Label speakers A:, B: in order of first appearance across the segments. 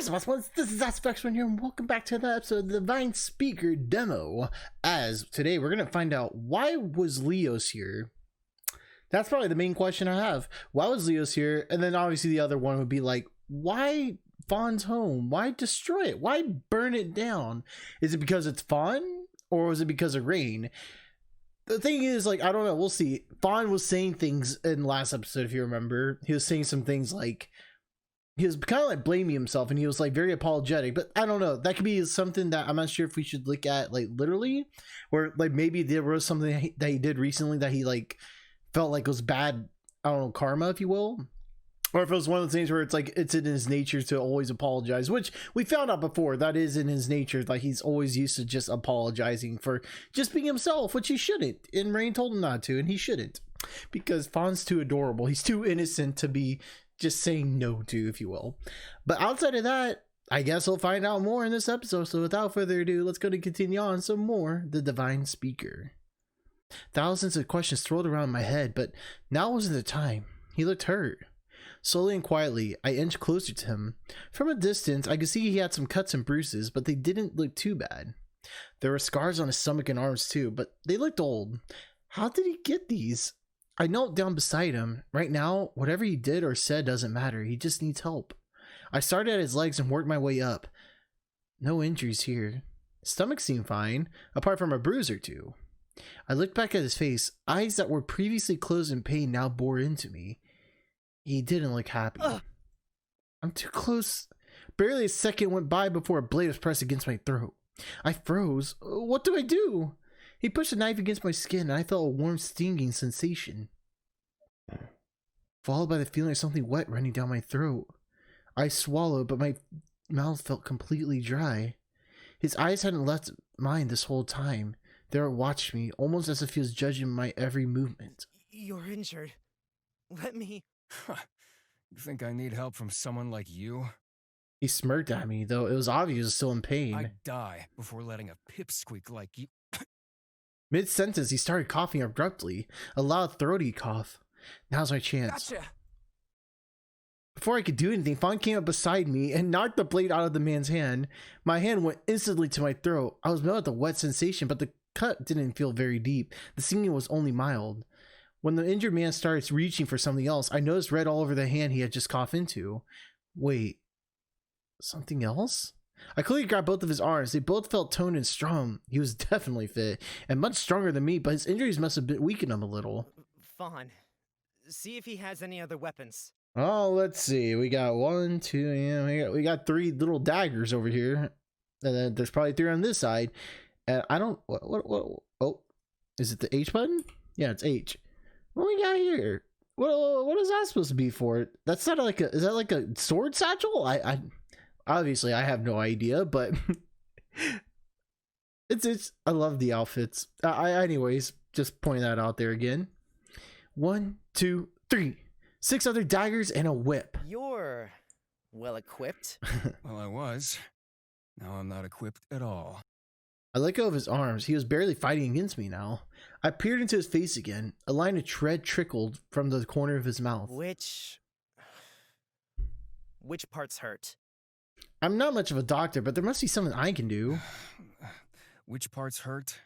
A: This is Aspects One here, and welcome back to the episode of the Divine Speaker demo. As today we're gonna find out, why was Leos here? That's probably the main question I have. Why was Leos here? And then obviously the other one would be like, why Fawn's home? Why destroy it? Why burn it down? Is it because it's Fawn, or was it because of Raen? The thing is, like, I don't know. We'll see. Fawn was saying things in last episode, if you remember. He was saying some things like, he was kind of like blaming himself, and he was like very apologetic. But I don't know, that could be something that I'm not sure if we should look at like literally, or like maybe there was something that he did recently that he like felt like was bad, I don't know, karma, if you will. Or if it was one of those things where it's like it's in his nature to always apologize, which we found out before that is in his nature. Like, he's always used to just apologizing for just being himself, which he shouldn't. And Raen told him not to, and he shouldn't, because Fawn's too adorable. He's too innocent to be just saying no to, if you will. But outside of that, I guess we'll find out more in this episode. So without further ado, let's go to continue on some more The Divine Speaker. Thousands of questions swirled around my head, but now wasn't the time. He looked hurt. Slowly and quietly, I inched closer to him. From a distance, I could see he had some cuts and bruises, but they didn't look too bad. There were scars on his stomach and arms too, but they looked old. How did he get these? I knelt down beside him. Right now, whatever he did or said doesn't matter. He just needs help. I started at his legs and worked my way up. No injuries here. His stomach seemed fine, apart from a bruise or two. I looked back at his face. Eyes that were previously closed in pain now bore into me. He didn't look happy. I'm too close. Barely a second went by before a blade was pressed against my throat. I froze. What do I do? He pushed a knife against my skin, and I felt a warm, stinging sensation, followed by the feeling of something wet running down my throat. I swallowed, but my mouth felt completely dry. His eyes hadn't left mine this whole time. They watched me, almost as if he was judging my every movement.
B: You're injured. Let me...
C: You think I need help from someone like you?
A: He smirked at me, though it was obvious he was still in pain.
C: I'd die before letting a pipsqueak like you...
A: Mid-sentence, he started coughing abruptly, a loud throaty cough. Now's my chance.
B: Gotcha.
A: Before I could do anything, Fawn came up beside me and knocked the blade out of the man's hand. My hand went instantly to my throat. I was met with a wet sensation, but the cut didn't feel very deep. The stinging was only mild. When the injured man started reaching for something else, I noticed red all over the hand he had just coughed into. Wait, something else? I quickly grabbed both of his arms. They both felt toned and strong. He was definitely fit and much stronger than me, but his injuries must have weakened him a little.
B: Fawn, see if he has any other weapons.
A: Oh, let's see. We got 1, 2, yeah, we got 3 little daggers over here. And then there's probably 3 on this side. And I don't, oh, is it the H button? Yeah, it's H. What we got here? What is that supposed to be for? That's not like a, is that like a sword satchel? I obviously I have no idea, but it's I love the outfits. Anyways, just point that out there again. 1, 2, 3, 6 other daggers and a whip.
B: You're well equipped.
C: Well, I was. Now I'm not equipped at all.
A: I let go of his arms. He was barely fighting against me now. I peered into his face again. A line of tread trickled from the corner of his mouth.
B: Which parts hurt?
A: I'm not much of a doctor, but there must be something I can do.
C: Which parts hurt?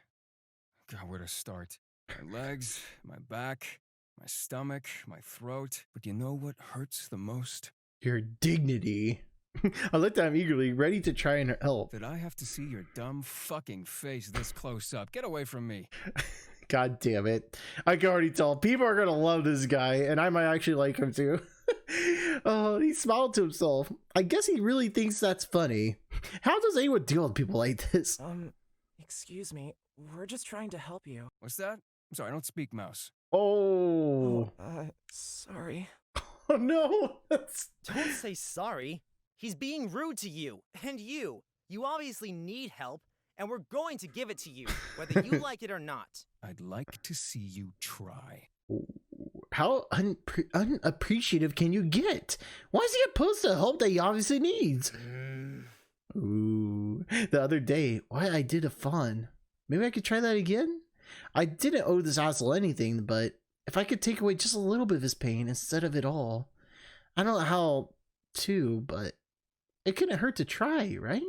C: God, where to start? My legs, my back, my stomach, my throat. But you know what hurts the most?
A: Your dignity. I looked at him eagerly, ready to try and help.
C: That I have to see your dumb fucking face this close up. Get away from me.
A: God damn it. I can already tell. People are going to love this guy, and I might actually like him too. Oh, he smiled to himself. I guess he really thinks that's funny. How does anyone deal with people like this?
D: Excuse me. We're just trying to help you.
C: What's that? I'm sorry, I don't speak mouse.
A: Oh.
D: Sorry.
A: Oh, no.
B: Don't say sorry. He's being rude to you, and you. You obviously need help, and we're going to give it to you, whether you like it or not.
C: I'd like to see you try.
A: How unappreciative can you get? Why is he opposed to help that he obviously needs? Ooh. The other day, why I did a Fawn. Maybe I could try that again? I didn't owe this asshole anything, but if I could take away just a little bit of his pain instead of it all. I don't know how to, but It couldn't hurt to try, right?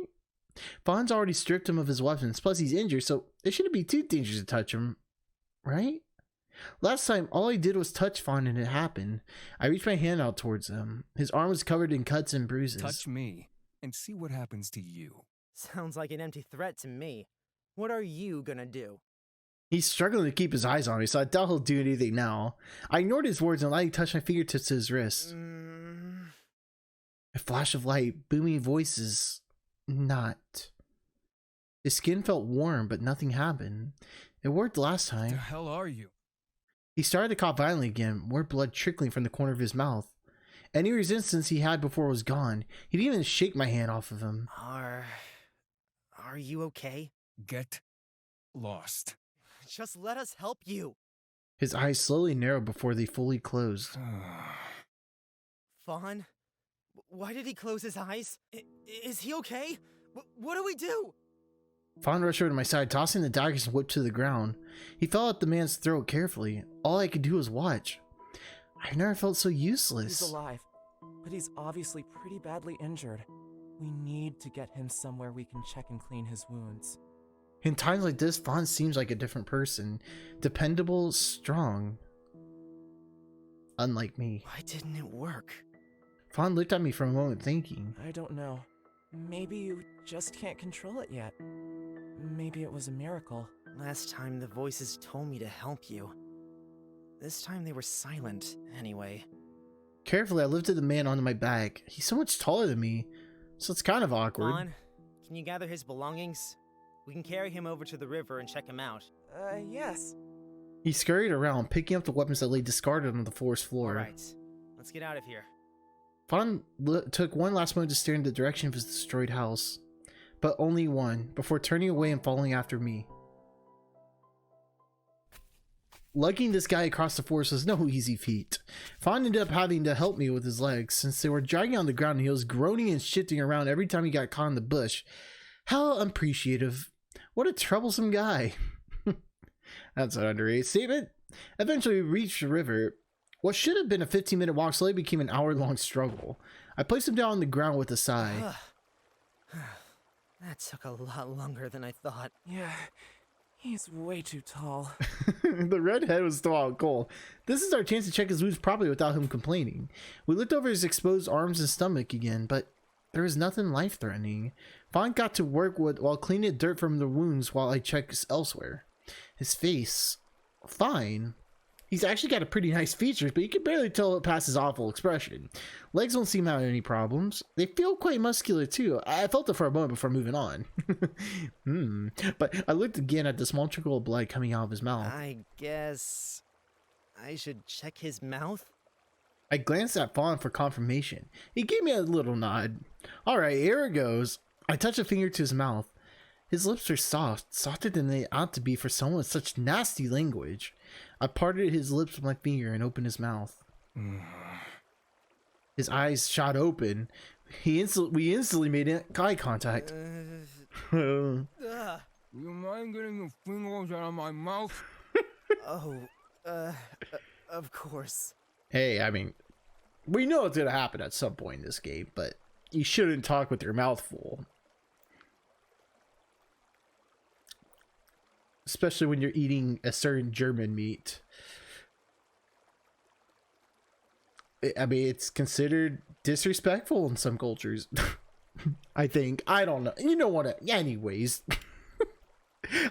A: Fawn's already stripped him of his weapons, plus he's injured, so it shouldn't be too dangerous to touch him, right? Last time, all I did was touch Fawn and it happened. I reached my hand out towards him. His arm was covered in cuts and bruises.
C: Touch me, and see what happens to you.
B: Sounds like an empty threat to me. What are you gonna do?
A: He's struggling to keep his eyes on me, so I doubt he'll do anything now. I ignored his words and let him touch my fingertips to his wrist. A flash of light, booming voices. Not. His skin felt warm, but nothing happened. It worked last
C: What the
A: time.
C: hell are you?
A: He started to cough violently again, more blood trickling from the corner of his mouth. Any resistance he had before was gone. He didn't even shake my hand off of him.
B: Are you okay?
C: Get lost.
B: Just let us help you.
A: His eyes slowly narrowed before they fully closed.
B: Fawn? Why did he close his eyes? Is he okay? What do we do?
A: Fawn rushed over to my side, tossing the daggers and whip to the ground. He fell at the man's throat carefully. All I could do was watch. I've never felt so useless.
D: He's alive, but he's obviously pretty badly injured. We need to get him somewhere we can check and clean his wounds.
A: In times like this, Fawn seems like a different person. Dependable, strong. Unlike me.
B: Why didn't it work?
A: Fawn looked at me for a moment, thinking.
D: I don't know. Maybe you just can't control it yet. Maybe it was a miracle.
B: Last time the voices told me to help you. This time they were silent, anyway.
A: Carefully, I lifted the man onto my back. He's so much taller than me, so it's kind of awkward.
B: Fawn, can you gather his belongings? We can carry him over to the river and check him out.
D: Yes.
A: He scurried around, picking up the weapons that lay discarded on the forest floor.
B: Alright, let's get out of here.
A: Fawn took one last moment to stare in the direction of his destroyed house, but only one, before turning away and following after me. Lugging this guy across the forest was no easy feat. Fawn ended up having to help me with his legs, since they were dragging on the ground and he was groaning and shifting around every time he got caught in the bush. How unappreciative. What a troublesome guy. That's an underrated statement. Eventually we reached the river. What should have been a 15-minute walk slowly became an hour-long struggle. I placed him down on the ground with a sigh.
B: That took a lot longer than I thought.
D: Yeah, he's way too tall.
A: The redhead was still out cold. This is our chance to check his wounds properly without him complaining. We looked over his exposed arms and stomach again, but there was nothing life-threatening. Fawn got to work while cleaning dirt from the wounds while I checked elsewhere. His face, fine. He's actually got a pretty nice features, but you can barely tell it past his awful expression. Legs don't seem to have any problems. They feel quite muscular too. I felt it for a moment before moving on. But I looked again at the small trickle of blood coming out of his mouth.
B: I guess I should check his mouth?
A: I glanced at Fawn for confirmation. He gave me a little nod. Alright, here it goes. I touched a finger to his mouth. His lips are soft, softer than they ought to be for someone with such nasty language. I parted his lips with my finger and opened his mouth. His eyes shot open. We instantly made eye contact.
C: You mind getting your fingers out of my mouth?
B: Of course.
A: Hey, I mean, we know it's gonna happen at some point in this game, but you shouldn't talk with your mouth full. Especially when you're eating a certain German meat. I mean, it's considered disrespectful in some cultures. I think. I don't know. You know what? Anyways.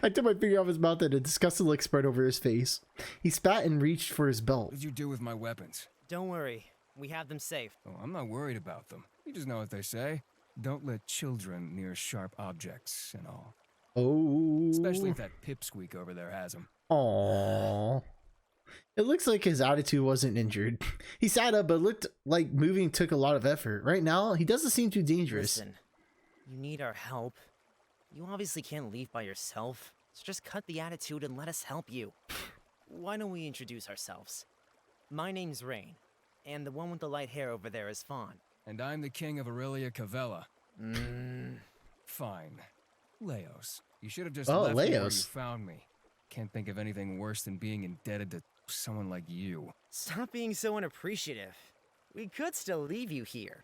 A: I took my finger off his mouth and a disgusted look spread over his face. He spat and reached for his belt.
C: What did you do with my weapons?
B: Don't worry. We have them safe.
C: Oh, I'm not worried about them. You just know what they say. Don't let children near sharp objects and all.
A: Oh.
C: Especially if that pipsqueak over there has them.
A: Aww. It looks like his attitude wasn't injured. He sat up, but looked like moving took a lot of effort. Right now, he doesn't seem too dangerous.
B: Listen, you need our help. You obviously can't leave by yourself, so just cut the attitude and let us help you. Why don't we introduce ourselves? My name's Raen, and the one with the light hair over there is Fawn.
C: And I'm the king of Aurelia Cavella. Fine. Leos. You should have just left me where you
A: Leos.
C: found me. Can't think of anything worse than being indebted to someone like you.
B: Stop being so unappreciative. We could still leave you here.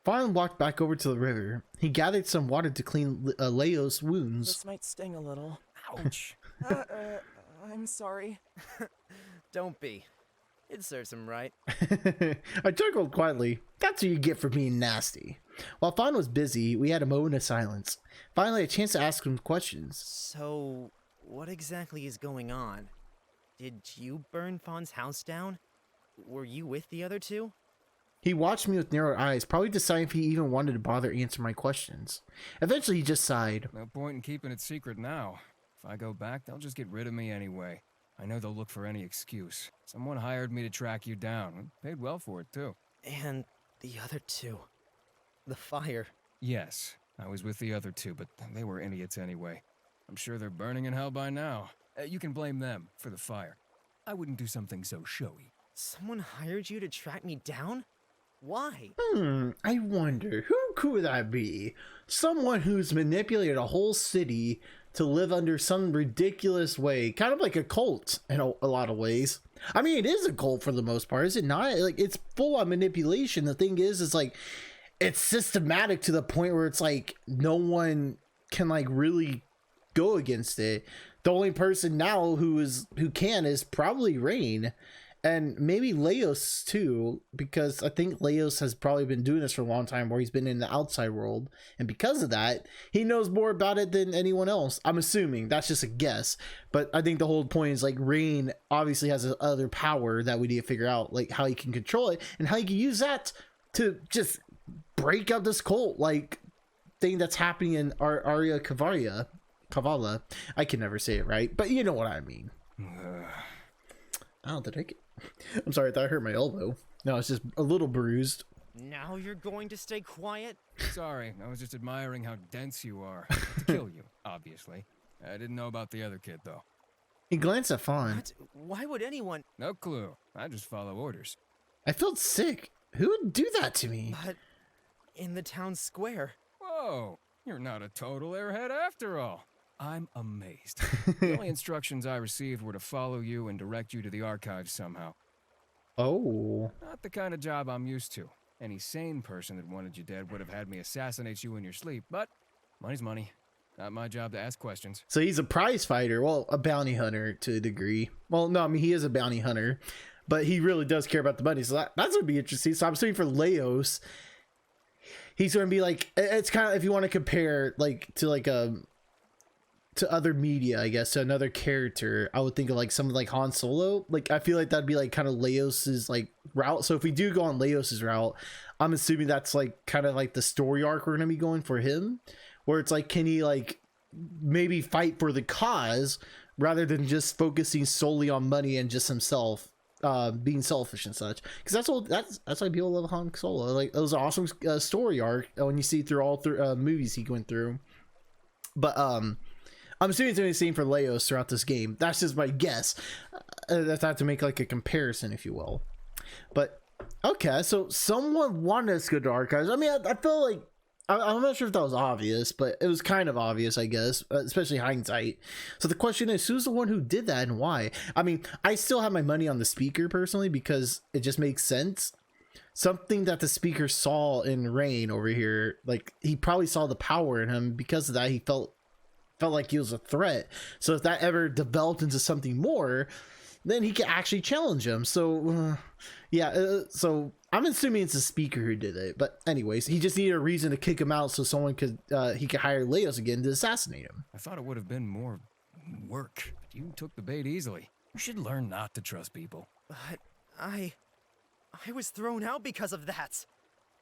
A: Fawn walked back over to the river. He gathered some water to clean Leo's wounds.
D: This might sting a little.
C: Ouch.
D: I'm sorry.
B: Don't be. It serves him right.
A: I chuckled quietly. That's what you get for being nasty. While Fawn was busy, we had a moment of silence. Finally, a chance to ask him questions.
B: So, what exactly is going on? Did you burn Fawn's house down? Were you with the other two?
A: He watched me with narrowed eyes, probably deciding if he even wanted to bother answer my questions. Eventually, he just sighed.
C: No point in keeping it secret now. If I go back, they'll just get rid of me anyway. I know they'll look for any excuse. Someone hired me to track you down. Paid well for it, too.
B: And the other two. The fire.
C: Yes, I was with the other two, but they were idiots anyway. I'm sure they're burning in hell by now. You can blame them for the fire. I wouldn't do something so showy.
B: Someone hired you to track me down? Why?
A: I wonder, who could that be? Someone who's manipulated a whole city to live under some ridiculous way, kind of like a cult in a lot of ways. I mean, it is a cult for the most part, is it not? Like, it's full on manipulation. The thing is like, it's systematic to the point where it's like no one can like really go against it. The only person now who can is probably Raen. And maybe Leos too, because I think Leos has probably been doing this for a long time, where he's been in the outside world, and because of that, he knows more about it than anyone else. I'm assuming, that's just a guess, but I think the whole point is like Raen obviously has other power that we need to figure out, like how he can control it and how he can use that to just break up this cult like thing that's happening in Aurelia Cavella. I can never say it right, but you know what I mean. Oh, did I get... I'm sorry, I thought I hurt my elbow. No, it's just a little bruised.
B: Now you're going to stay quiet?
C: Sorry, I was just admiring how dense you are. To kill you, obviously. I didn't know about the other kid, though.
A: He glanced at Fawn.
B: What? Why would anyone...
C: No clue. I just follow orders.
A: I felt sick. Who would do that to me?
B: But in the town square.
C: Whoa, you're not a total airhead after all. I'm amazed. The only instructions I received were to follow you and direct you to the archives somehow.
A: Oh.
C: Not the kind of job I'm used to. Any sane person that wanted you dead would have had me assassinate you in your sleep, but money's money. Not my job to ask questions.
A: So he's a prize fighter. Well, a bounty hunter to a degree. Well, no, I mean, he is a bounty hunter, but he really does care about the money. So that's going to be interesting. So I'm assuming for Leos, he's going to be like, it's kind of, if you want to compare like to like to other media, I guess, to another character, I would think of like something like Han Solo. Like, I feel like that'd be like kind of Leos's like route. So if we do go on Leos's route, I'm assuming that's like kind of like the story arc we're gonna be going for him, where it's like, can he like maybe fight for the cause rather than just focusing solely on money and just himself, being selfish and such. Because that's why people love Han Solo. Like, it was an awesome story arc when you see through all movies he went through. But I'm assuming it's going to be the same for Leos throughout this game. That's just my guess. That's have to make like a comparison, if you will. But okay, so someone wanted us to go to archives. I mean, I feel like I'm not sure if that was obvious, but it was kind of obvious, I guess, especially hindsight. So the question is, who's the one who did that and why? I mean, I still have my money on the speaker personally because it just makes sense. Something that the speaker saw in Raen over here, like he probably saw the power in him. Because of that, he felt like he was a threat. So if that ever developed into something more, then he could actually challenge him. So so I'm assuming it's the speaker who did it. But anyways, he just needed a reason to kick him out so someone could he could hire Leos again to assassinate him.
C: I thought it would have been more work, but you took the bait easily. You should learn not to trust people.
B: But I was thrown out because of that.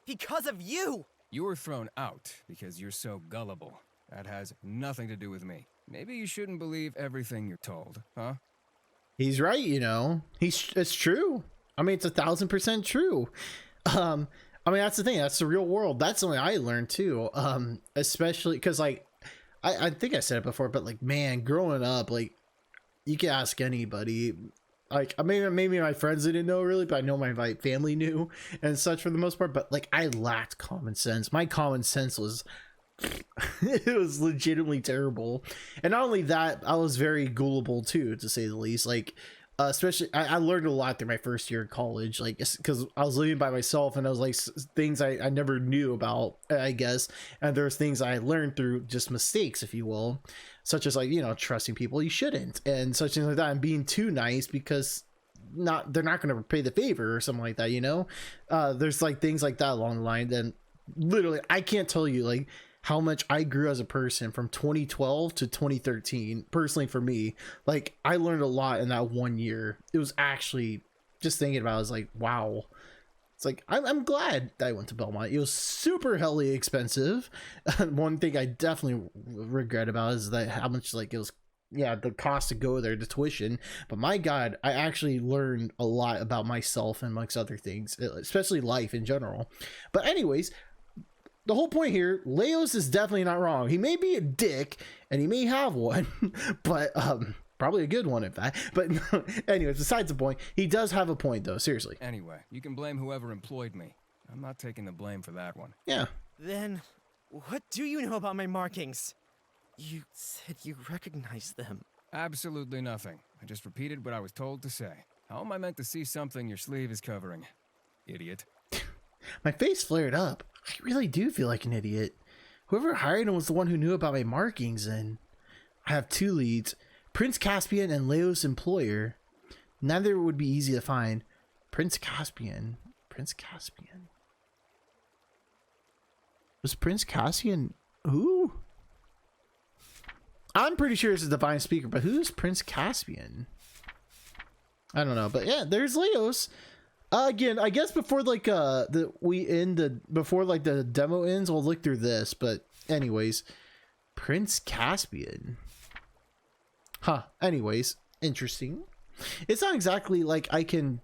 B: Because of you!
C: You were thrown out because you're so gullible. That has nothing to do with me. Maybe you shouldn't believe everything you're told, huh?
A: He's right, you know. It's true. I mean, it's 1,000% true. I mean, that's the thing. That's the real world. That's something I learned too. Especially because, like, I think I said it before, but like, man, growing up, like, you can ask anybody. Like, I mean, maybe my friends didn't know really, but I know my family knew and such for the most part. But like, I lacked common sense. My common sense was it was legitimately terrible. And not only that, I was very gullible too, to say the least. Like, Especially, I learned a lot through my first year of college, like, because I was living by myself, and I was like things I never knew about, I guess. And there's things I learned through just mistakes, if you will, such as, like, trusting people you shouldn't, and such things like that, and being too nice because they're not going to repay the favor or something like that. There's like things like that along the line. Then literally, I can't tell you like how much I grew as a person from 2012 to 2013. Personally, for me, like, I learned a lot in that 1 year. It was actually, just thinking about it, I was like, wow. It's like, I'm glad that I went to Belmont. It was super helly expensive. One thing I definitely regret about is that how much, like, it was, yeah, the cost to go there, the tuition. But my God, I actually learned a lot about myself and amongst other things, especially life in general. But anyways, the whole point here, Leos is definitely not wrong. He may be a dick, and he may have one, but probably a good one, in fact. But anyways, besides the point, he does have a point, though. Seriously.
C: Anyway, you can blame whoever employed me. I'm not taking the blame for that one.
A: Yeah.
B: Then, what do you know about my markings? You said you recognized them.
C: Absolutely nothing. I just repeated what I was told to say. How am I meant to see something your sleeve is covering? Idiot.
A: My face flared up. I really do feel like an idiot. Whoever hired him was the one who knew about my markings, and I have two leads. Prince Caspian and Leo's employer. Neither would be easy to find. Prince Caspian. Was Prince Caspian who? I'm pretty sure it's a divine speaker, but who's Prince Caspian? I don't know, but yeah, there's Leos. Again, I guess before like before like the demo ends, we'll look through this. But anyways, Prince Caspian. Huh. Anyways, interesting. It's not exactly like I can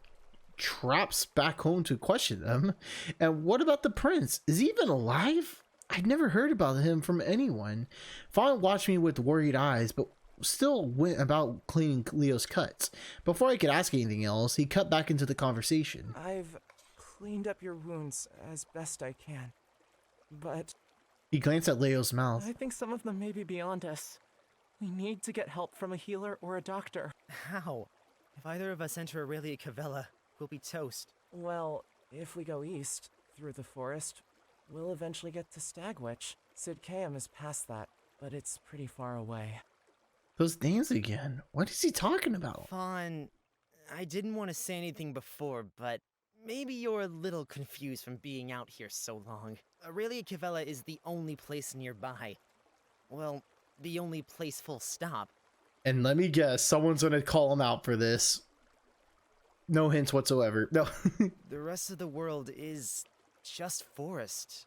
A: traps back home to question them. And what about the prince? Is he even alive? I'd never heard about him from anyone. Fawn watched me with worried eyes, but still went about cleaning Leo's cuts. Before I could ask anything else, he cut back into the conversation.
D: I've cleaned up your wounds as best I can, but
A: He glanced at Leo's mouth.
D: I think some of them may be beyond us. We need to get help from a healer or a doctor.
B: How? If either of us enter Aurelia Cavella, we'll be toast.
D: Well, if we go east, through the forest, we'll eventually get to Stagwitch. Sidcaeum is past that, but it's pretty far away.
A: Those names again. What is he talking about?
B: Fawn, I didn't want to say anything before, but maybe you're a little confused from being out here so long. Aurelia Cavella is the only place nearby. Well, the only place full stop.
A: And let me guess, someone's gonna call him out for this. No hints whatsoever. No.
B: The rest of the world is just forest.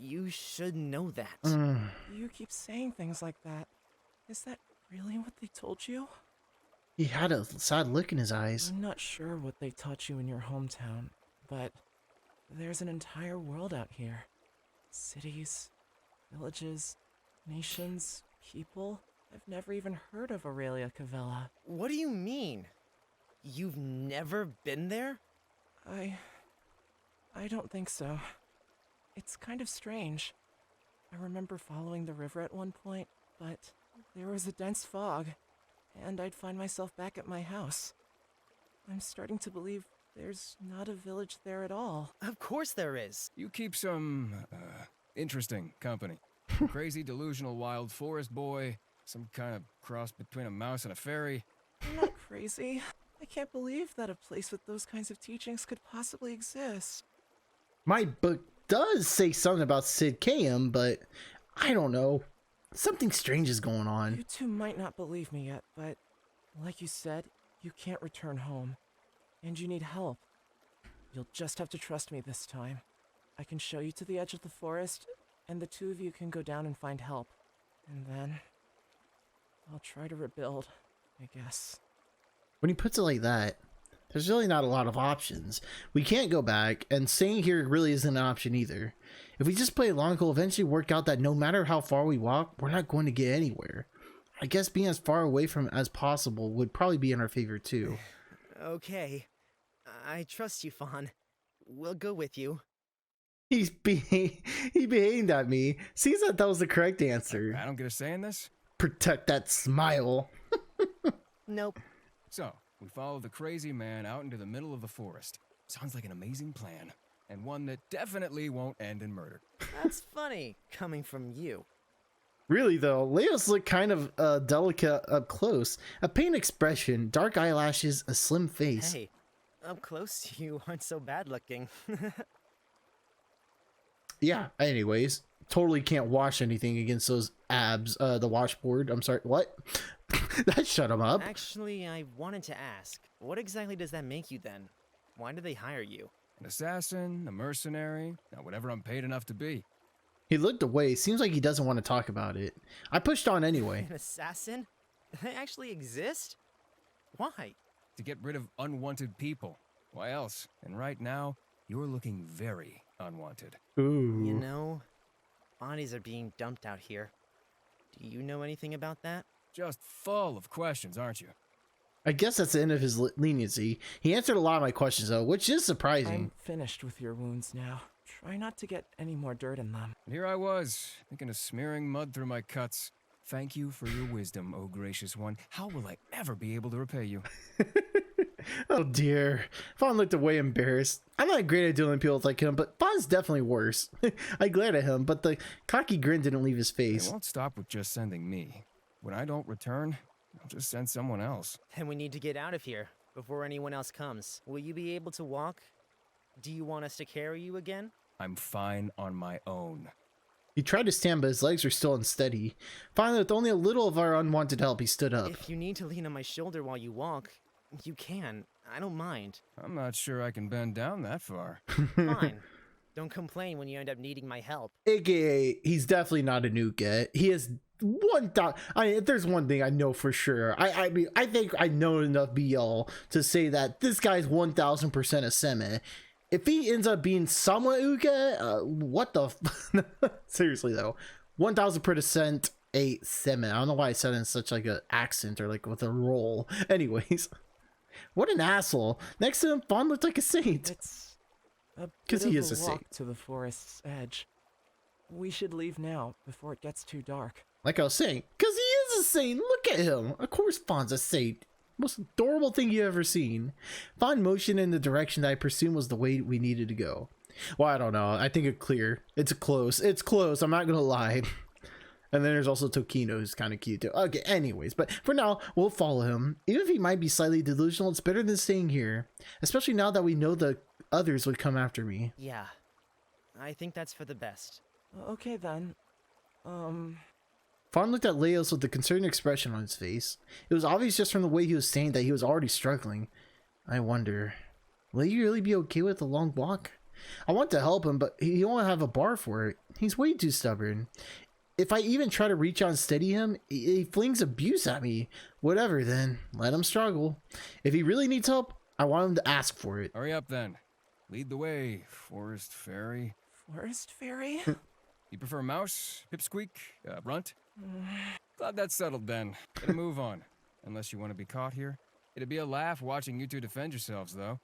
B: You should know that.
D: You keep saying things like that. Is that really what they told you?
A: He had a sad look in his eyes.
D: I'm not sure what they taught you in your hometown, but there's an entire world out here. Cities, villages, nations, people. I've never even heard of Aurelia Cavella.
B: What do you mean? You've never been there?
D: I don't think so. It's kind of strange. I remember following the river at one point, but there was a dense fog, and I'd find myself back at my house. I'm starting to believe there's not a village there at all.
B: Of course there is.
C: You keep some, interesting company. Crazy, delusional, wild forest boy, some kind of cross between a mouse and a fairy.
D: I'm not crazy. I can't believe that a place with those kinds of teachings could possibly exist.
A: My book does say something about Sidcaeum, but I don't know. Something strange is going on.
D: You two might not believe me yet, but like you said, you can't return home. And you need help. You'll just have to trust me this time. I can show you to the edge of the forest, and the two of you can go down and find help. And then I'll try to rebuild, I guess.
A: When he puts it like that, there's really not a lot of options. We can't go back, and staying here really isn't an option either. If we just play along, we'll eventually work out that no matter how far we walk, we're not going to get anywhere. I guess being as far away from it as possible would probably be in our favor too.
B: Okay. I trust you, Fawn. We'll go with you.
A: He behaved at me. Seems that was the correct answer.
C: I don't get a say in this?
A: Protect that smile.
B: Nope.
C: So, We follow the crazy man out into the middle of the forest. Sounds like an amazing plan, and one that definitely won't end in murder.
B: That's funny, coming from you.
A: Really though, Leos looked kind of delicate up close. A pained expression, dark eyelashes, a slim face.
B: Hey, up close you aren't so bad looking.
A: Yeah, anyways, totally can't wash anything against those abs. The washboard, I'm sorry, what? That shut him up.
B: Actually, I wanted to ask, what exactly does that make you then? Why did they hire you?
C: An assassin, a mercenary, whatever I'm paid enough to be.
A: He looked away. Seems like he doesn't want to talk about it. I pushed on anyway.
B: An assassin? They actually exist? Why?
C: To get rid of unwanted people. Why else? And right now, you're looking very unwanted.
A: Ooh.
B: You know, bodies are being dumped out here. Do you know anything about that?
C: Just full of questions, aren't you?
A: I guess that's the end of his leniency. He answered a lot of my questions though, which is surprising.
D: I'm finished with your wounds now. Try not to get any more dirt in them.
C: And here I was, thinking of smearing mud through my cuts. Thank you for your wisdom, oh gracious one. How will I ever be able to repay you?
A: Oh dear. Fawn looked away embarrassed. I'm not great at dealing with people like him, but Fawn's definitely worse. I glared at him, but the cocky grin didn't leave his
C: They
A: face.
C: won't stop with just sending me. When I don't return, I'll just send someone else.
B: Then we need to get out of here before anyone else comes. Will you be able to walk? Do you want us to carry you again?
C: I'm fine on my own.
A: He tried to stand, but his legs were still unsteady. Finally, with only a little of our unwanted help, he stood up.
B: If you need to lean on my shoulder while you walk, you can. I don't mind.
C: I'm not sure I can bend down that far.
B: Fine. Don't complain when you end up needing my help.
A: AKA, he's definitely not a nuke yet. He is 1,000. I mean, if there's one thing I know for sure, I mean, I think I know enough BL to say that this guy's 1,000% a semi. If he ends up being somewhat uke, what the seriously though, 1,000% a semi. I don't know why I said it in such like an accent or like with a roll. Anyways, what an asshole. Next to him, Fawn looked like a saint.
D: It's a
A: 'Cause
D: bit
A: he
D: of
A: is a
D: walk
A: saint.
D: to the forest's edge. We should leave now before it gets too dark.
A: Like I was saying, because he is a saint. Look at him. Of course, Fawn's a saint. Most adorable thing you've ever seen. Fawn motioned in the direction that I presume was the way we needed to go. Well, I don't know. I think it's clear. It's close. It's close. I'm not gonna lie. And then there's also Tokino, who's kind of cute too. Okay, anyways, but for now, we'll follow him. Even if he might be slightly delusional, it's better than staying here. Especially now that we know the others would come after me.
B: Yeah. I think that's for the best.
D: Okay then.
A: Fawn looked at Leos with a concerned expression on his face. It was obvious just from the way he was saying that he was already struggling. I wonder, will he really be okay with the long walk? I want to help him, but he won't have a bar for it. He's way too stubborn. If I even try to reach out and steady him, he flings abuse at me. Whatever then, let him struggle. If he really needs help, I want him to ask for it.
C: Hurry up then. Lead the way, Forest Fairy.
D: Forest Fairy?
C: You prefer mouse, pipsqueak, runt? Glad that's settled then. Gotta move on. Unless you want to be caught here. It'd be a laugh watching you two defend yourselves, though.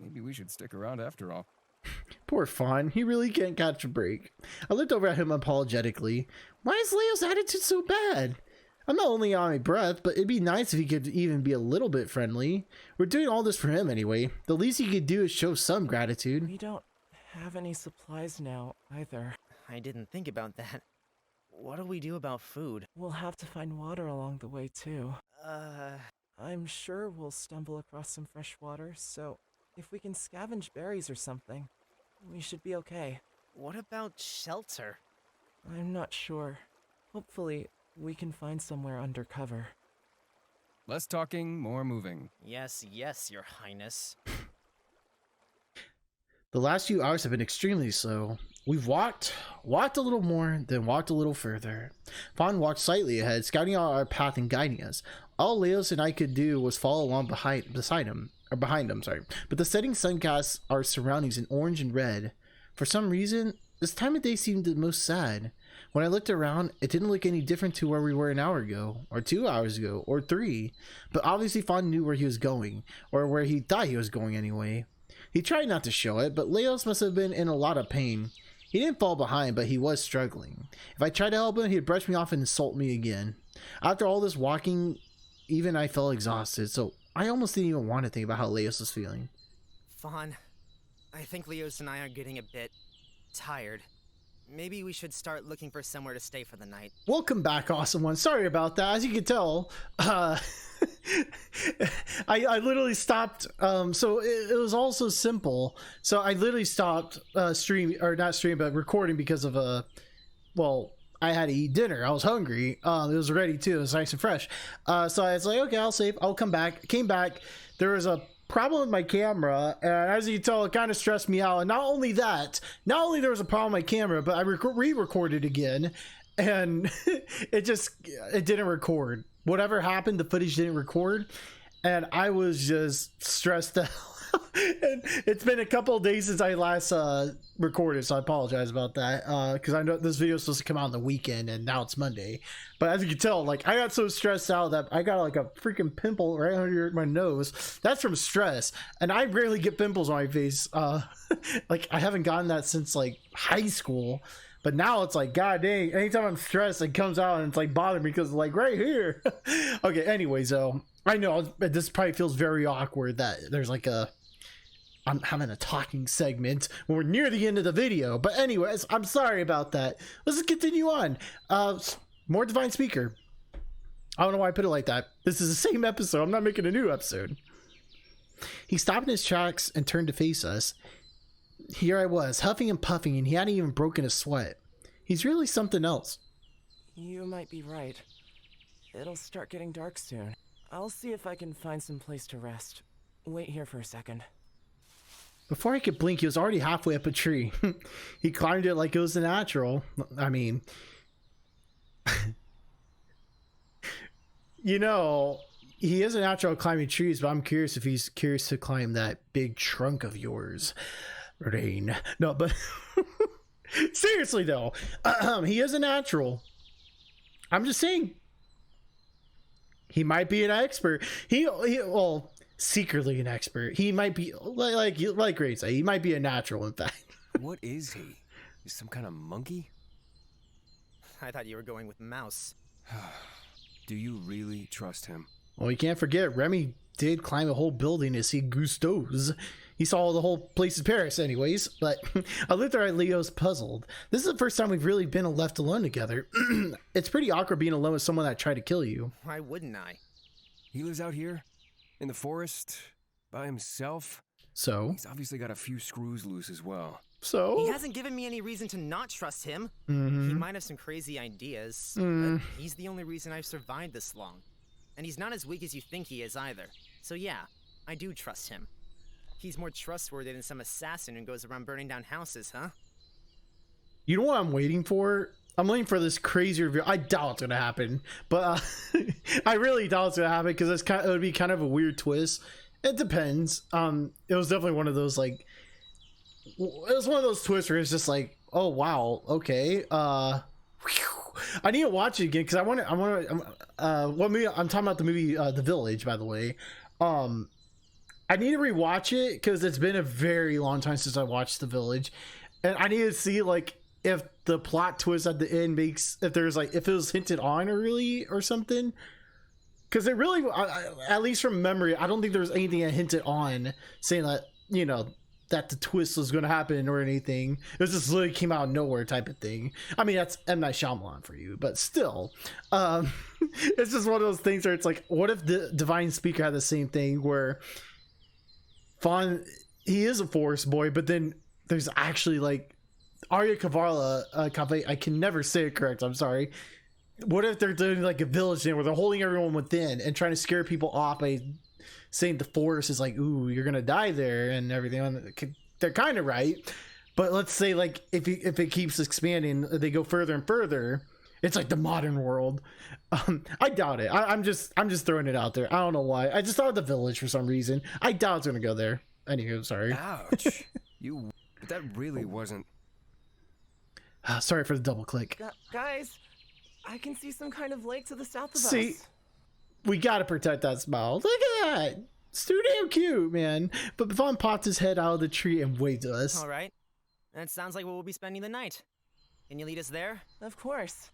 C: Maybe we should stick around after all.
A: Poor Fawn, he really can't catch a break. I looked over at him apologetically. Why is Leo's attitude so bad? I'm not only on my breath, but it'd be nice if he could even be a little bit friendly. We're doing all this for him anyway. The least he could do is show some gratitude.
D: We don't have any supplies now, either.
B: I didn't think about that. What do we do about food?
D: We'll have to find water along the way, too. I'm sure we'll stumble across some fresh water, so if we can scavenge berries or something, we should be okay.
B: What about shelter?
D: I'm not sure. Hopefully, we can find somewhere under cover.
C: Less talking, more moving.
B: Yes, yes, your highness.
A: The last few hours have been extremely slow. We've walked a little more, then walked a little further. Fawn walked slightly ahead, scouting out our path and guiding us. All Leos and I could do was follow along behind him. But the setting sun casts our surroundings in orange and red. For some reason, this time of day seemed the most sad. When I looked around, it didn't look any different to where we were an hour ago, or 2 hours ago, or 3. But obviously Fawn knew where he was going, or where he thought he was going anyway. He tried not to show it, but Leos must have been in a lot of pain. He didn't fall behind, but he was struggling. If I tried to help him, he'd brush me off and insult me again. After all this walking, even I felt exhausted, so I almost didn't even want to think about how Leos was feeling.
B: Fawn, I think Leos and I are getting a bit tired. Maybe we should start looking for somewhere to stay for the night.
A: Welcome back, awesome one. Sorry about that. As you can tell, I literally stopped. So it was also simple. So I literally stopped recording because of I had to eat dinner. I was hungry. It was ready too. It was nice and fresh. So I was like, okay, I'll save. I'll come back. Came back. There was a problem with my camera, and as you can tell, it kind of stressed me out. And not only there was a problem with my camera, but I re-recorded again, and it didn't record. Whatever happened, the footage didn't record, and I was just stressed out. And it's been a couple of days since I last recorded, so I apologize about that, because I know this video is supposed to come out on the weekend, and now it's Monday. But as you can tell, like, I got so stressed out that I got like a freaking pimple right under my nose. That's from stress, and I rarely get pimples on my face. Like, I haven't gotten that since like high school. But now it's like, god dang, anytime I'm stressed, it comes out and it's like bothering me because like right here. Okay, anyways, I know this probably feels very awkward that there's like I'm having a talking segment when we're near the end of the video. But anyways, I'm sorry about that. Let's just continue on. More Divine Speaker. I don't know why I put it like that. This is the same episode. I'm not making a new episode. He stopped in his tracks and turned to face us. Here I was, huffing and puffing, and he hadn't even broken a sweat. He's really something else.
D: You might be right. It'll start getting dark soon. I'll see if I can find some place to rest. Wait here for a second.
A: Before I could blink, he was already halfway up a tree. He climbed it like it was natural. I mean, you know, he is a natural at climbing trees, but I'm curious if he's curious to climb that big trunk of yours, Raen. No, but seriously though, he is a natural. I'm just saying, he might be an expert. Well, secretly an expert. He might be like Ray said, he might be a natural, in fact.
C: What is he? Is some kind of monkey?
B: I thought you were going with mouse.
C: Do you really trust him?
A: Well, you can't forget, Remy did climb a whole building to see Gusteau's. He saw the whole place in Paris anyways, but I looked at Leo's puzzled. This is the first time we've really been left alone together. It's pretty awkward being alone with someone that tried to kill you.
B: Why wouldn't I?
C: He lives out here, in the forest, by himself.
A: So?
C: He's obviously got a few screws loose as well.
A: So?
B: He hasn't given me any reason to not trust him.
A: Mm-hmm.
B: He might have some crazy ideas, but he's the only reason I've survived this long. And he's not as weak as you think he is either. So yeah, I do trust him. He's more trustworthy than some assassin who goes around burning down houses, huh?
A: You know what I'm waiting for? I'm waiting for this crazy reveal. I doubt it's gonna happen, but I really doubt it's gonna happen because it would be kind of a weird twist. It depends. It was definitely one of those twists where it's just like, oh wow, okay. I need to watch it again because I want to. What movie? I'm talking about the movie The Village, by the way. I need to rewatch it because it's been a very long time since I watched The Village, and I need to see like if the plot twist at the end makes if it was hinted on early or something. Because it really, at least from memory, I don't think there was anything that hinted on saying that that the twist was going to happen or anything. It was just literally came out of nowhere type of thing. I mean, that's M. Night Shyamalan for you, but still, it's just one of those things where it's like, what if the Divine Speaker had the same thing where Fawn, he is a forest boy, but then there's actually like Aurelia Cavella, I can never say it correct, I'm sorry. What if they're doing like a village thing where they're holding everyone within and trying to scare people off by saying the forest is like, ooh, you're gonna die there and everything. They're kind of right, but let's say like if it keeps expanding, they go further and further. It's like the modern world. I doubt it. I'm just throwing it out there. I don't know why. I just thought of the village for some reason. I doubt it's gonna go there. Anywho, sorry.
C: Ouch. That really wasn't.
A: Sorry for the double click.
D: Guys, I can see some kind of lake to the south of
A: See,
D: us.
A: we gotta protect that smile. Look at that. It's too damn cute, man. But Vaughn popped his head out of the tree and waved to us.
B: All right. That sounds like where we'll be spending the night. Can you lead us there?
D: Of course.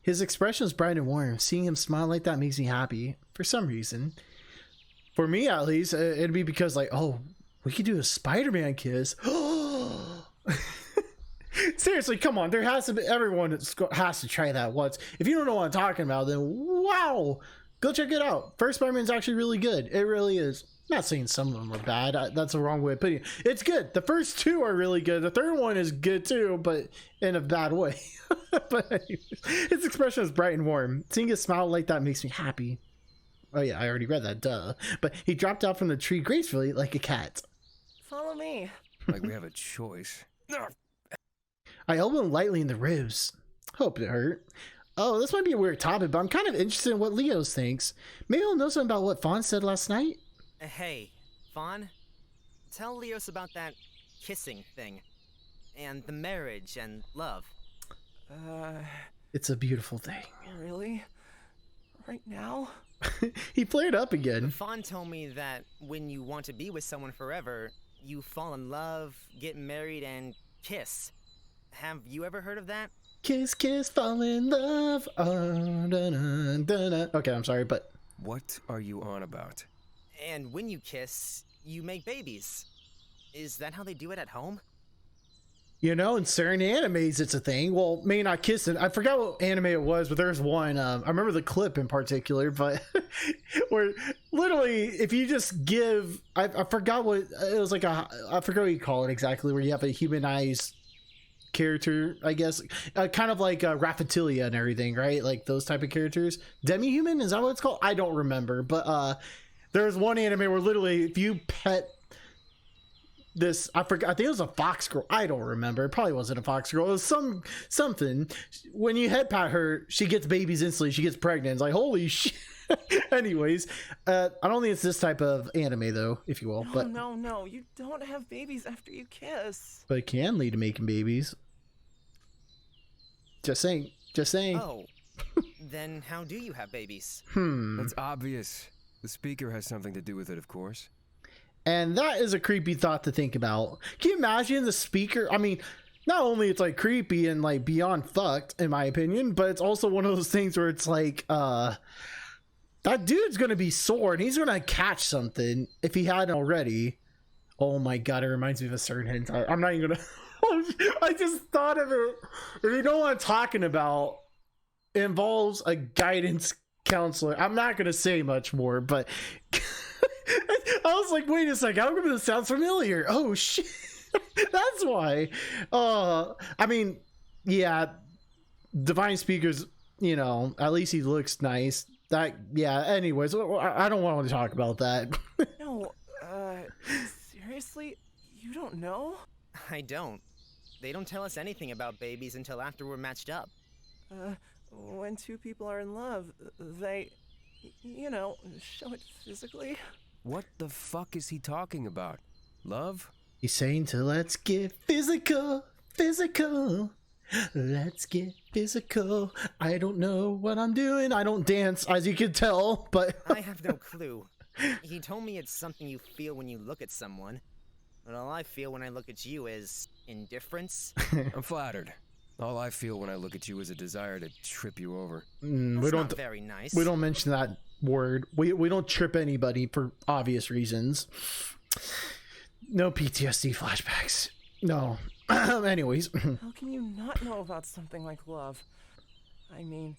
A: His expression was bright and warm. Seeing him smile like that makes me happy, for some reason. For me, at least, it'd be because like, oh, we could do a Spider-Man kiss. Seriously, come on. There has to be, everyone has to try that once. If you don't know what I'm talking about, then wow, go check it out. First Spider-Man's actually really good. It really is. I'm not saying some of them are bad. That's the wrong way of putting it. It's good. The first two are really good. The third one is good too, but in a bad way. But anyways, his expression is bright and warm. Seeing his smile like that makes me happy. Oh yeah, I already read that, duh. But he dropped out from the tree gracefully like a cat.
D: Follow me.
C: Like we have a choice.
A: I elbowed him lightly in the ribs. Hope it hurt. Oh, this might be a weird topic, but I'm kind of interested in what Leos thinks. Maybe he'll know something about what Fawn said last night?
B: Hey, Fawn, tell Leos about that kissing thing. And the marriage and love.
A: It's a beautiful thing.
D: Really? Right now?
A: He flared up again.
B: Fawn told me that when you want to be with someone forever, you fall in love, get married, and kiss. Have you ever heard of that?
A: Kiss, kiss, fall in love. Oh, da-na, da-na. Okay, I'm sorry, but...
C: What are you on about?
B: And when you kiss, you make babies. Is that how they do it at home?
A: You know, in certain animes, it's a thing. Well, maybe not kissing. I forgot what anime it was, but there's one. I remember the clip in particular, but where literally, if you just give, I forgot what it was like. I forgot what you call it exactly. Where you have a humanized character, I guess, kind of like Raphatilia and everything, right? Like those type of characters. Demi-human, is that what it's called? I don't remember, but there's one anime where literally, if you pet this, I forgot, I think it was a fox girl, I don't remember, it probably wasn't a fox girl, it was something, when you head pat her, she gets babies instantly, she gets pregnant. It's like, holy shit. Anyways, I don't think it's this type of anime though, if you will.
D: No,
A: but
D: no, you don't have babies after you kiss.
A: but it can lead to making babies. Just saying.
B: Oh, then how do you have babies?
C: That's obvious. The speaker has something to do with it, of course.
A: And that is a creepy thought to think about. Can you imagine the speaker? I mean, not only it's like creepy and like beyond fucked, in my opinion, but it's also one of those things where it's like, that dude's gonna be sore and he's gonna catch something if he hadn't already. Oh my god, it reminds me of a certain hentai. I'm not even gonna. I just thought of it. If you know what I'm talking about, it involves a guidance counselor. I'm not gonna say much more, but. I was like, wait a second, how come this sounds familiar? Oh shit. That's why. I mean, yeah, Divine Speaker's, you know, at least he looks nice. That, yeah, anyways, I don't want to talk about that.
D: No, seriously? You don't know?
B: I don't. They don't tell us anything about babies until after we're matched up.
D: When two people are in love, they, you know, show it physically.
C: What the fuck is he talking about? Love?
A: He's saying to let's get physical. Let's get physical. I don't know what I'm doing. I don't dance, as you can tell, but
B: I have no clue. He told me it's something you feel when you look at someone. But all I feel when I look at you is indifference.
C: I'm flattered. All I feel when I look at you is a desire to trip you over.
B: That's not very nice.
A: We don't mention that word. We don't trip anybody for obvious reasons. No PTSD flashbacks. No. Anyways.
D: How can you not know about something like love? I mean,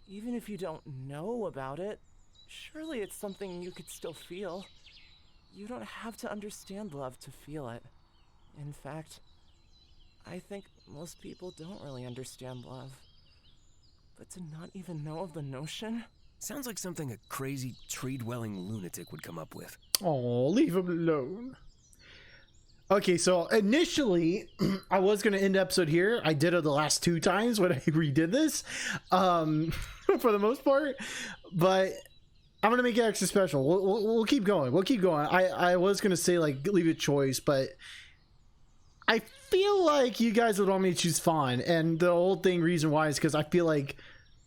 D: even if you don't know about it, surely it's something you could still feel. You don't have to understand love to feel it. In fact, I think most people don't really understand love. But to not even know of the notion?
C: Sounds like something a crazy tree-dwelling lunatic would come up with.
A: Oh, leave him alone. Okay, so initially, I was going to end the episode here. I did it the last two times when I redid this, for the most part. But I'm going to make it extra special. We'll keep going. I was going to say, like, leave it choice, but I feel like you guys would want me to choose Fawn. And the whole thing, reason why, is because I feel like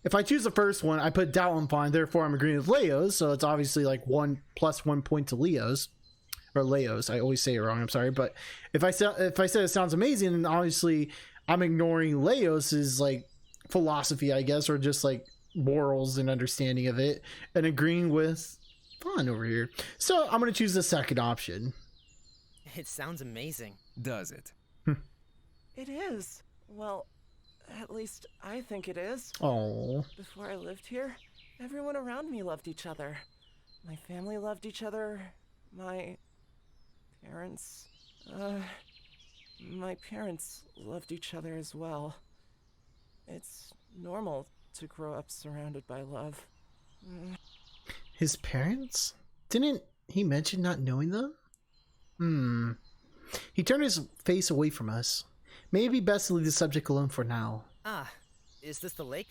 A: if I choose the first one, I put doubt on Fawn. Therefore, I'm agreeing with Leo's. So it's obviously like 1 + 1 point to Leo's. Or Leo's, I always say it wrong, I'm sorry, but if I said it sounds amazing, then obviously I'm ignoring Leos's like philosophy, I guess, or just like morals and understanding of it, and agreeing with fun over here. So I'm gonna choose the second option.
B: It sounds amazing.
C: Does it?
D: It is. Well, at least I think it is.
A: Oh,
D: Before I lived here, everyone around me loved each other. My family loved each other. My parents loved each other as well. It's normal to grow up surrounded by love.
A: his parents? Didn't he mention not knowing them? He turned his face away from us. Maybe best to leave the subject alone for now.
B: Ah, is this the lake?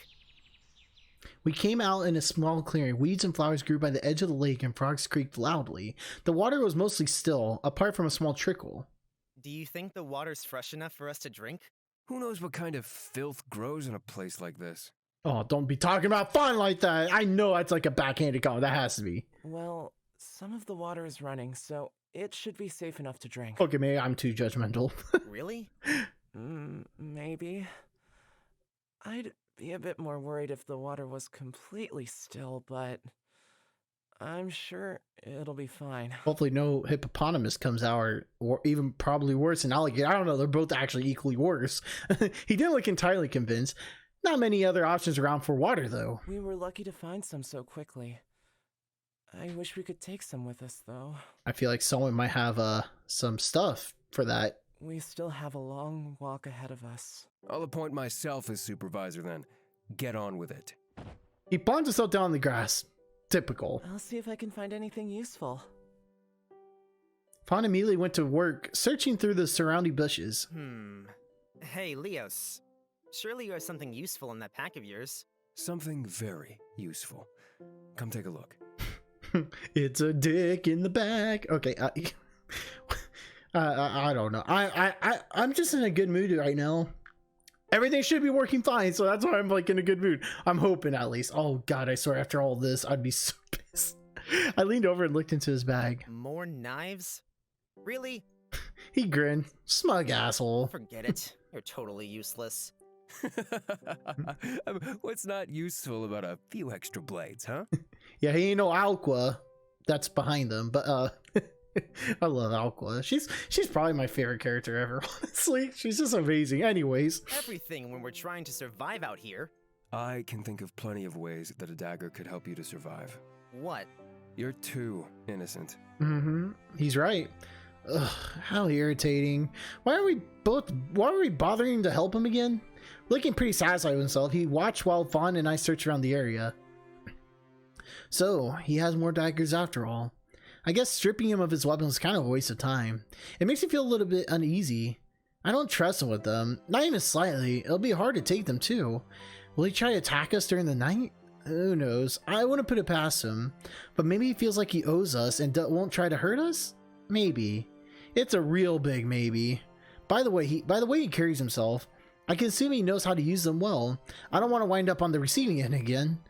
A: We came out in a small clearing. Weeds and flowers grew by the edge of the lake and frogs creaked loudly. The water was mostly still, apart from a small trickle.
B: Do you think the water's fresh enough for us to drink?
C: Who knows what kind of filth grows in a place like this?
A: Oh, don't be talking about fun like that. I know that's like a backhanded comment. That has to be.
D: Well, some of the water is running, so it should be safe enough to drink.
A: Okay, maybe I'm too judgmental.
B: Really?
D: Maybe. I'd be a bit more worried if the water was completely still, but I'm sure it'll be fine.
A: Hopefully no hippopotamus comes out, or even probably worse, an alligator. I don't know. They're both actually equally worse. He didn't look entirely convinced. Not many other options around for water, though.
D: We were lucky to find some so quickly. I wish we could take some with us, though.
A: I feel like someone might have some stuff for that.
D: We still have a long walk ahead of us.
C: I'll appoint myself as supervisor then. Get on with it.
A: He plunged himself down in the grass. Typical.
D: I'll see if I can find anything useful.
A: Fawn immediately went to work, searching through the surrounding bushes.
B: Hey, Leos. Surely you have something useful in that pack of yours.
C: Something very useful. Come take a look.
A: It's a dick in the back. Okay, I don't know. I'm just in a good mood right now. Everything should be working fine, so that's why I'm like in a good mood. I'm hoping at least. Oh god, I swear after all this, I'd be so pissed. I leaned over and looked into his bag.
B: More knives? Really?
A: He grinned. Smug asshole.
B: Forget it. You're totally useless.
C: What's not useful about a few extra blades, huh?
A: Yeah, he ain't no Aqua. That's behind them, but I love Aqua. She's probably my favorite character ever, honestly. She's just amazing. Anyways.
B: Everything when we're trying to survive out here.
C: I can think of plenty of ways that a dagger could help you to survive.
B: What?
C: You're too innocent.
A: He's right. Ugh, how irritating. Why are we bothering to help him again? Looking pretty satisfied with himself, he watched while Fawn and I searched around the area. So, he has more daggers after all. I guess stripping him of his weapons is kind of a waste of time. It makes me feel a little bit uneasy. I don't trust him with them, not even slightly. It'll be hard to take them too. Will he try to attack us during the night? Who knows? I wouldn't put it past him, but maybe he feels like he owes us and won't try to hurt us? Maybe. It's a real big maybe. By the way he carries himself, I can assume he knows how to use them well. I don't want to wind up on the receiving end again.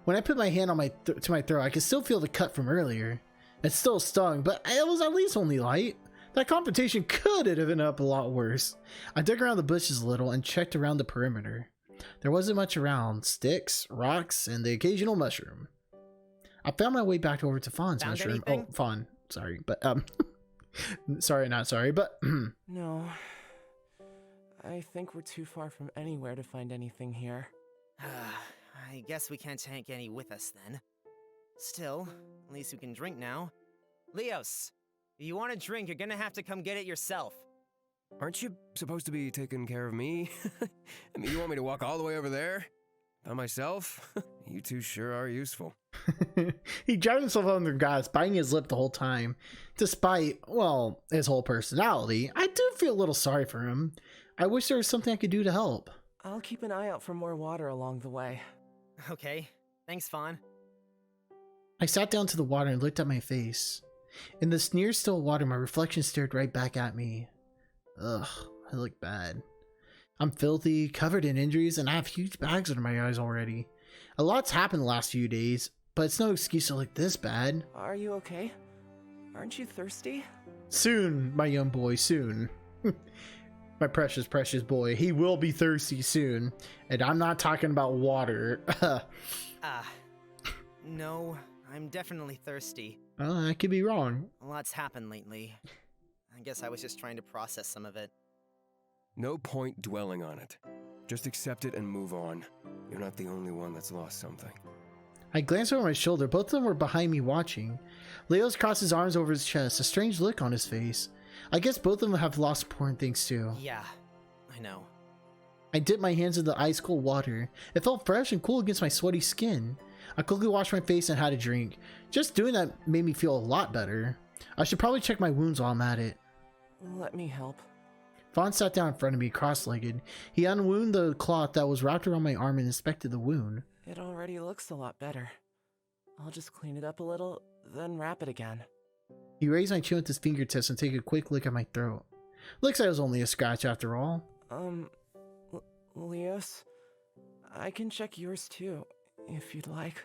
A: When I put my hand on to my throat, I can still feel the cut from earlier. It still stung, but it was at least only light. That confrontation could have been up a lot worse. I dug around the bushes a little and checked around the perimeter. There wasn't much around. Sticks, rocks, and the occasional mushroom. I found my way back over to Fawn's
B: Found
A: mushroom.
B: anything?
A: Oh, Fawn. Sorry, but sorry, not sorry, but
D: No. I think we're too far from anywhere to find anything here.
B: I guess we can't take any with us then. Still, at least we can drink now. Leos, if you want a drink, you're gonna have to come get it yourself.
C: Aren't you supposed to be taking care of me? I mean, you want me to walk all the way over there? By myself? You two sure are useful.
A: he dragged himself under the grass, biting his lip the whole time. Despite, well, his whole personality, I do feel a little sorry for him. I wish there was something I could do to help.
D: I'll keep an eye out for more water along the way.
B: Okay, thanks, Fawn.
A: I sat down to the water and looked at my face. In this near still water, my reflection stared right back at me. Ugh, I look bad. I'm filthy, covered in injuries, and I have huge bags under my eyes already. A lot's happened the last few days, but it's no excuse to look this bad.
D: Are you okay? Aren't you thirsty?
A: Soon, my young boy, soon. My precious, precious boy. He will be thirsty soon. And I'm not talking about water.
B: No, I'm definitely thirsty.
A: I could be wrong.
B: A lot's happened lately. I guess I was just trying to process some of it.
C: No point dwelling on it. Just accept it and move on. You're not the only one that's lost something.
A: I glanced over my shoulder. Both of them were behind me watching. Leo's crossed his arms over his chest, a strange look on his face. I guess both of them have lost important things too.
B: Yeah, I know.
A: I dipped my hands in the ice cold water. It felt fresh and cool against my sweaty skin. I quickly washed my face and had a drink. Just doing that made me feel a lot better. I should probably check my wounds while I'm at it.
D: Let me help.
A: Fawn sat down in front of me, cross-legged. He unwound the cloth that was wrapped around my arm and inspected the wound.
D: It already looks a lot better. I'll just clean it up a little, then wrap it again.
A: He raised my chin with his fingertips and took a quick look at my throat. Looks like it was only a scratch after all.
D: Leos, I can check yours too, if you'd like.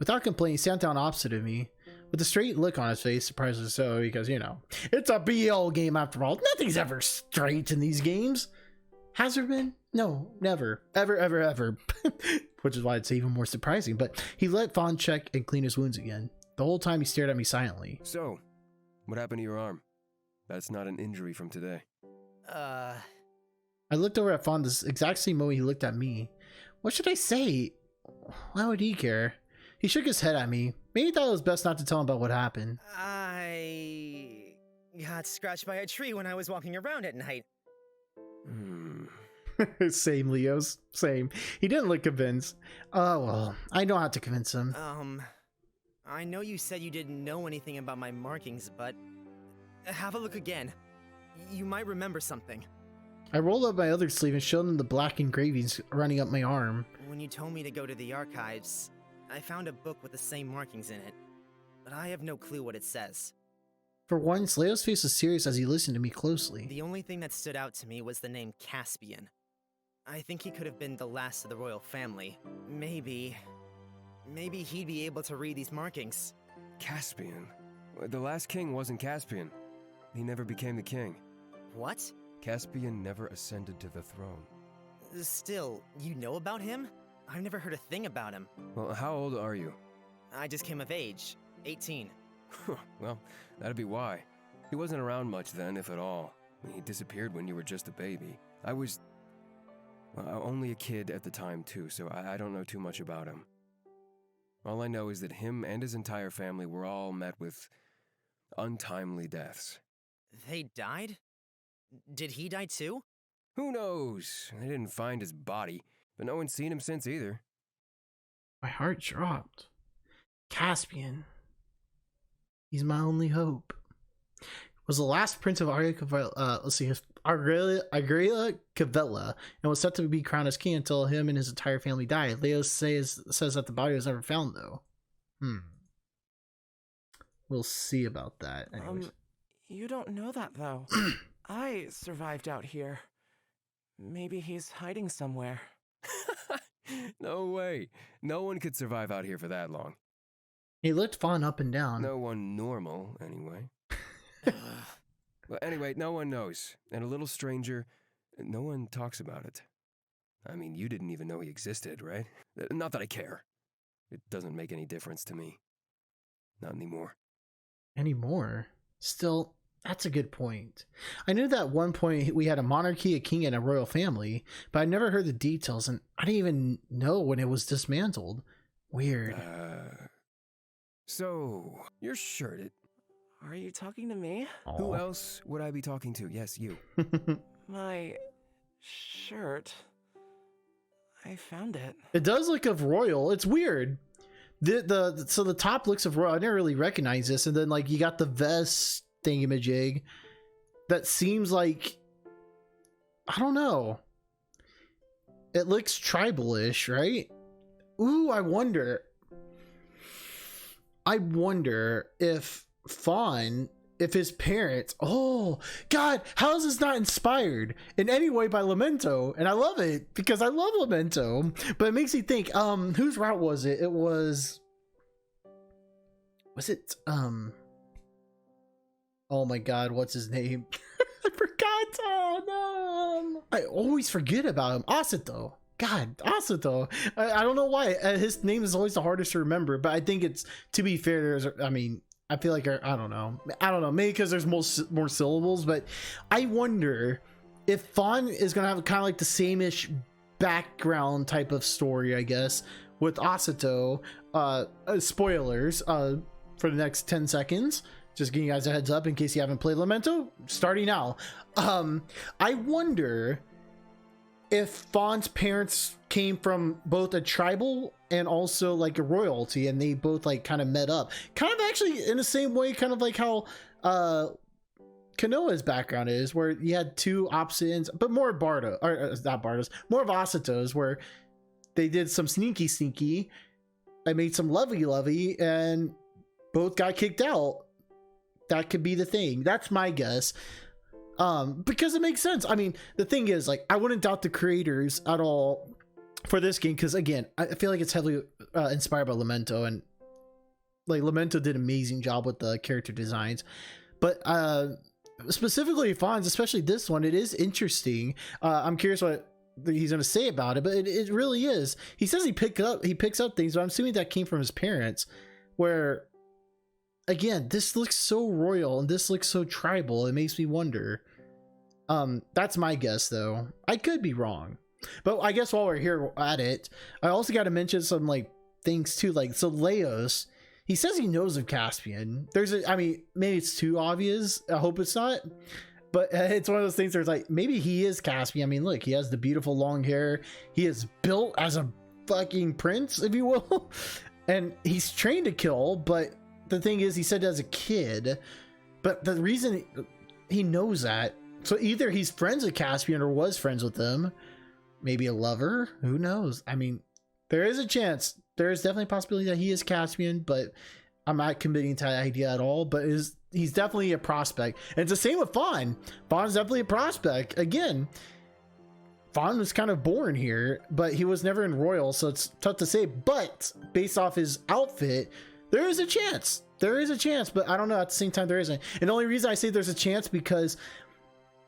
A: Without complaining, he sat down opposite of me, with a straight look on his face, surprisingly so, because, you know, it's a BL game after all. Nothing's ever straight in these games. Has there been? No, never. Ever, ever, ever. Which is why it's even more surprising. But he let Fawn check and clean his wounds again. The whole time he stared at me silently.
C: So, what happened to your arm? That's not an injury from today.
A: I looked over at Fawn this exact same moment he looked at me. What should I say? Why would he care? He shook his head at me. Maybe he thought it was best not to tell him about what happened.
B: I got scratched by a tree when I was walking around at night.
A: Same, Leos. Same. He didn't look convinced. Oh, well, I know how to convince him.
B: I know you said you didn't know anything about my markings, but have a look again. You might remember something.
A: I rolled up my other sleeve and showed him the black engravings running up my arm.
B: When you told me to go to the archives, I found a book with the same markings in it, but I have no clue what it says.
A: For once, Leo's face was serious as he listened to me closely.
B: The only thing that stood out to me was the name Caspian. I think he could have been the last of the royal family. Maybe he'd be able to read these markings.
C: Caspian? The last king wasn't Caspian. He never became the king.
B: What?
C: Caspian never ascended to the throne.
B: Still, you know about him? I've never heard a thing about him.
C: Well, how old are you?
B: I just came of age. 18.
C: Well, that'd be why. He wasn't around much then, if at all. He disappeared when you were just a baby. I was... well, only a kid at the time, too, so I don't know too much about him. All I know is that him and his entire family were all met with untimely deaths.
B: They died? Did he die too?
C: Who knows? They didn't find his body, but no one's seen him since either.
A: My heart dropped. Caspian. He's my only hope. Was the last prince of Aurelia Cavella, and was set to be crowned as king until him and his entire family died. Leo says that the body was never found, though. We'll see about that. Anyways.
D: You don't know that, though. I survived out here. Maybe he's hiding somewhere.
C: No way. No one could survive out here for that long.
A: He looked Fawn up and down.
C: No one normal, anyway. Well, anyway, no one knows. And a little stranger, no one talks about it. I mean, you didn't even know he existed, right? Not that I care. It doesn't make any difference to me. Not anymore.
A: Anymore? Still, that's a good point. I knew that at one point we had a monarchy, a king, and a royal family, but I never heard the details, and I didn't even know when it was dismantled. Weird.
C: So, you're shirted.
D: Are you talking to me?
A: Aww.
C: Who else would I be talking to? Yes, you.
D: My shirt. I found it.
A: It does look of royal. It's weird. So the top looks of royal. I didn't really recognize this, and then like you got the vest thingamajig that seems like, I don't know. It looks tribal-ish, right? Ooh, I wonder if Fawn, if his parents, oh god, how is this not inspired in any way by Lamento? And I love it because I love Lamento, but it makes me think, whose route was it? It was it oh my god, what's his name? I forgot. Oh no, I always forget about him. Asito. God, Asato. I don't know why. His name is always the hardest to remember, but I think it's, to be fair, I feel like, I don't know, maybe because there's more syllables, but I wonder if Fawn is going to have kind of like the same-ish background type of story, I guess, with Asato. Spoilers for the next 10 seconds. Just giving you guys a heads up in case you haven't played Lamento. Starting now. I wonder if Fawn's parents came from both a tribal and also like a royalty, and they both like kind of met up. Kind of actually in the same way, kind of like how Kanoa's background is, where you had two opposite ends, but more Bardo, or not Bardo's, more of Asato's, where they did some sneaky. I made some lovey, and both got kicked out. That could be the thing. That's my guess. Because it makes sense. I mean, the thing is, like, I wouldn't doubt the creators at all for this game, because again, I feel like it's heavily inspired by Lamento, and like Lamento did an amazing job with the character designs. But specifically Fawn's, especially this one, it is interesting. I'm curious what he's going to say about it, but it really is. He says he picks up things, but I'm assuming that came from his parents, where again, this looks so royal and this looks so tribal. It makes me wonder. That's my guess, though. I could be wrong, but I guess while we're here at it, I also got to mention some like things too. Like, so Leos, he says he knows of Caspian. I mean, maybe it's too obvious. I hope it's not, but it's one of those things where it's like, maybe he is Caspian. I mean, look, he has the beautiful long hair. He is built as a fucking prince, if you will, and he's trained to kill, but the thing is, he said as a kid, but the reason he knows that, so either he's friends with Caspian or was friends with them, maybe a lover, who knows? I mean, there is a chance. There is definitely a possibility that he is Caspian, but I'm not committing to that idea at all. But he's definitely a prospect. And it's the same with Fawn. Fawn's definitely a prospect. Again, Fawn was kind of born here, but he was never in Royal, so it's tough to say. But based off his outfit, there is a chance. There is a chance, but I don't know. At the same time, there isn't. And the only reason I say there's a chance, because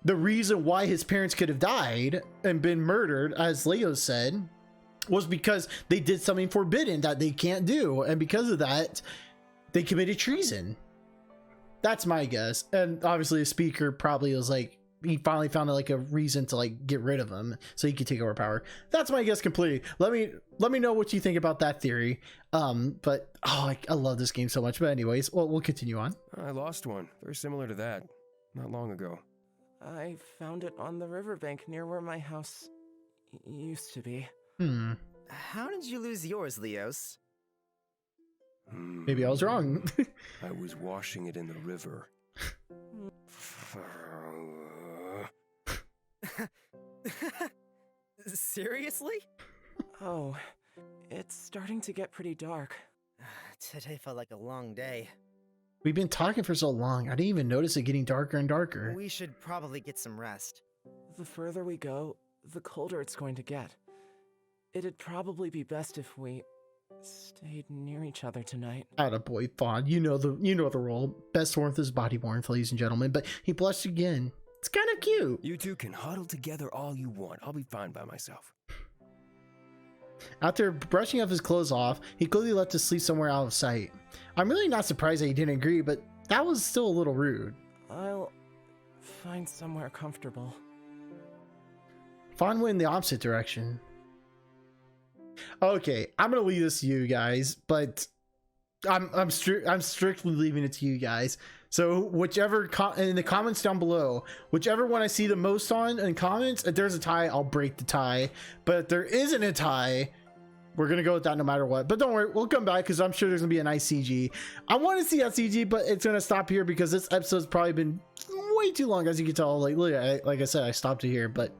A: the reason why his parents could have died and been murdered, as Leo said, was because they did something forbidden that they can't do. And because of that, they committed treason. That's my guess. And obviously the speaker probably was like, he finally found like a reason to like get rid of him so he could take over power. That's my guess completely. Let me know what you think about that theory. But I love this game so much. But anyways, we'll continue on.
C: I lost one very similar to that not long ago.
D: I found it on the riverbank near where my house used to be.
B: How did you lose yours, Leos?
A: Maybe I was wrong.
C: I was washing it in the river.
B: Seriously?
D: Oh, it's starting to get pretty dark.
B: Today felt like a long day.
A: We've been talking for so long. I didn't even notice it getting darker and darker.
B: We should probably get some rest.
D: The further we go, the colder it's going to get. It'd probably be best if we stayed near each other tonight.
A: Attaboy, Fawn. You know the role. Best warmth is body warmth, ladies and gentlemen. But he blushed again. It's kind of cute.
C: You two can huddle together all you want. I'll be fine by myself.
A: After brushing his clothes off, he clearly left to sleep somewhere out of sight. I'm really not surprised that he didn't agree, but that was still a little rude.
D: I'll find somewhere comfortable.
A: Fawn went in the opposite direction. Okay, I'm gonna leave this to you guys, but I'm strictly leaving it to you guys. So whichever in the comments down below, whichever one I see the most on in comments, if there's a tie, I'll break the tie. But if there isn't a tie, we're gonna go with that no matter what. But don't worry, we'll come back because I'm sure there's gonna be a nice CG. I want to see that CG, but it's gonna stop here because this episode's probably been way too long, as you can tell. Like I said, I stopped it here, but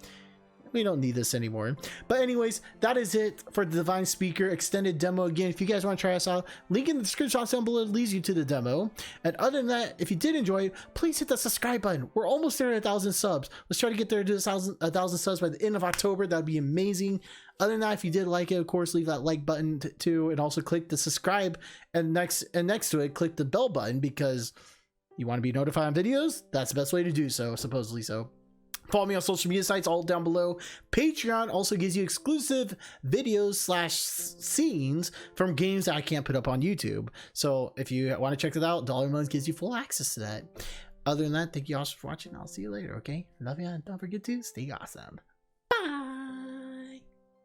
A: we don't need this anymore. But anyways, that is it for the Divine Speaker extended demo. Again, if you guys want to try us out, link in the description box down below leads you to the demo. And other than that, if you did enjoy it, please hit that subscribe button. We're almost there at 1,000 subs. Let's try to get there to 1,000 subs by the end of October. That'd be amazing. Other than that, if you did like it, of course, leave that like button too, and also click the subscribe, and next to it, click the bell button, because you want to be notified on videos. That's the best way to do so, supposedly so. Follow me on social media sites all down below. Patreon also gives you exclusive videos slash scenes from games that I can't put up on YouTube. So if you want to check it out, $1 a month gives you full access to that. Other than that, thank you all for watching. I'll see you later, okay? Love you, and don't forget to stay awesome.